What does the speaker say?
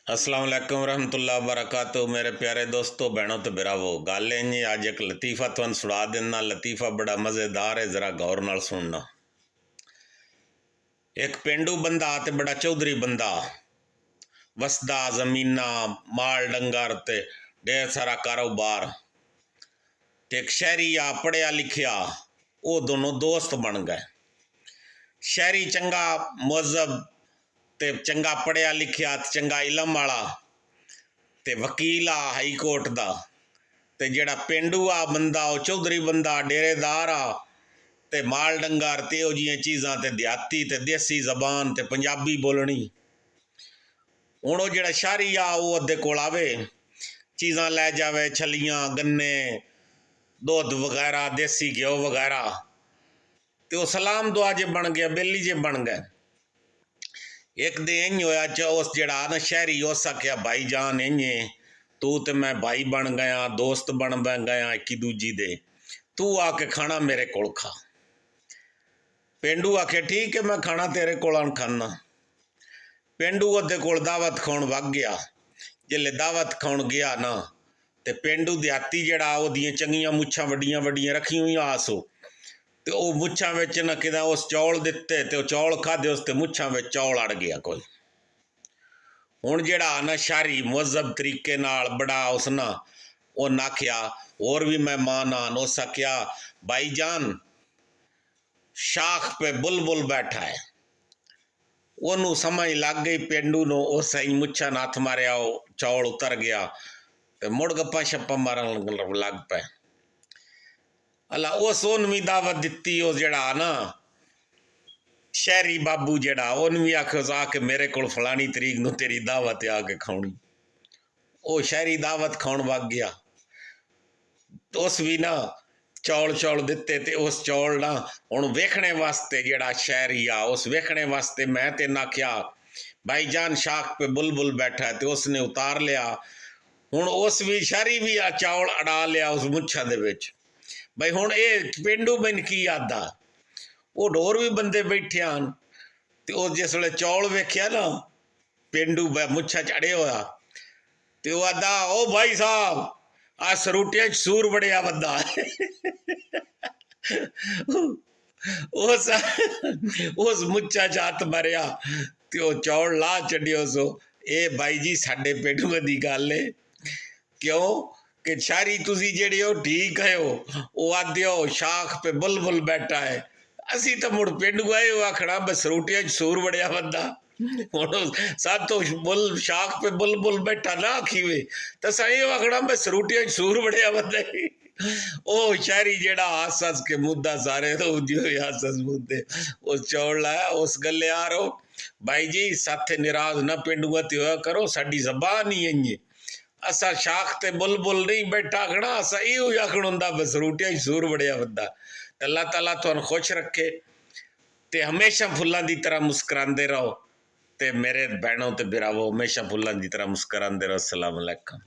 अस्सलाम वालेकुम रहमतुल्लाह बरकातहू। मेरे प्यारे दोस्तों बहनों तो बिरावो गल इंज अज एक लतीफ़ा तुहानू सुना देना। लतीफ़ा बड़ा मज़ेदार है, ज़रा गौर नाल सुनना। एक पेंडू बंदा ते बड़ा चौधरी बंदा वसदा जमीना माल डंगर ते ढेर सारा कारोबार ते एक शहरी आ पढ़िया लिखिया, वो दोनों दोस्त बन गए। शहरी चंगा मुहज़ब ते चंगा पढ़िया लिखिया ते चंगा इलम वाला ते वकील आ हाई कोर्ट दा, ते जेड़ा पेंडू आ बंदा वो चौधरी बंदा डेरेदार आ ते माल डंगर ते इहो जिहियां चीज़ां ते देहाती ते देसी जबान ते पंजाबी बोलनी। हुण वो जेड़ा शहरी आ वो अद्धे कोल आवे, चीज़ां लै जावे, छलियां गन्ने दुध वगैरह देसी घ्यो वगैरह, ते वो सलाम दुआ जे बन गया, बेली जे बन गए। एक दिन इंज होया च उस जेड़ा ना शहरी उस आख्या भाई जान इंज तू ते मैं भाई बन गया, दोस्त बन गया एक दूजी दे, तू आके खाना मेरे कोल खा। पेंडू आखे ठीक है मैं खाना तेरे कोल आन खाना। पेंडू ओदे कोल दावत खाण वग गया। जिसले दावत खाण गया ना ते पेंडू देहाती जेड़ा ओदियां चंगियां मुच्छां वड्डियां वड्डियां रखी हुई आसो, ते वो मुच्छां विच ना कि उस चौल दिते ते चौल खाधे, उस ते मुच्छां विच चौल अड़ गया कोई। हुण जेड़ा ना शहरी मुहज़ब तरीके नाल बड़ा उस ना उन आख्या होर भी मेहमान आन, उस आख्या भाई जान शाख पे बुलबुल बैठा है। ओनू समझ लग गई पेंडू नो, उस मुच्छा ने हथ मारिया, चौल उतर गया ते मुड़ गप्पा शप्पा मारन लग पे। अला उस ओन भी दावत दिती, उस जेड़ा ना शहरी बाबू जेड़ा उन भी आखो आके मेरे को फलानी तरीक नू तेरी दावत आके खानी। वो शहरी दावत खाण वग गया, तो उस भी ना चौल चौल दिते, ते उस चौल ना हुण वेखने वास्ते जेड़ा शहरी आ उस वेखने वास्ते मैं तेन आख्या भाई जान शाख पे बुलबुल बैठा है, तो उसने उतार लिया। हुण उस भी शहरी भी आ चौल अड़ा लिया उस मुच्छा दे विच। भाई हुण ये पेंडू मैन की आदा, वो होर भी बंदे बैठे आन, ते उस जिस वेले चौल वेख्या ना पेंडू मुच्छा चढ़े होया, ते वो आदा ओ भाई साहब आ सरूटिया च सूर बड़िया बंदा उस मुच्छा च हथ मारिया ते वो चौल ला चढ़ियो सो। ए भाई जी साडे पेंडूआं दी गल है, क्यों कि शारी तुसी जेड़े हो ठीक है वो आदे हो शाख पे बुलबुल बैठा है, असी तो मुड़ पेंडू आए हो आखना बसरूटिया च सूर बड़िया बंदा। सब तो बुल शाख पे बुलबुल बैठा ना आखीवे तो सही आखना बसरूटिया च सूर बड़िया बंदा। ओ शहरी जेड़ा हस हस के मुद्दा सारे तो हस हस मुद्दे उस चौल लाया उस गले आ रो भाई जी साथे निराज ना पेंडुआ ते होया करो, साडी जबान ही है असा शाख ते बुलबुल नहीं बैठा आखना, असा इहो आखना हुंदा बसरूटिया च सूर बड़िया बंदा। अल्लाह ताला तुहानू खुश रखे ते हमेशा फुल्लां दी तरह मुस्करांदे रहो, ते मेरे बहनों ते बिरावो हमेशा फुल्लां दी तरह मुस्करांदे रहो। अस्सलाम वालेकुम।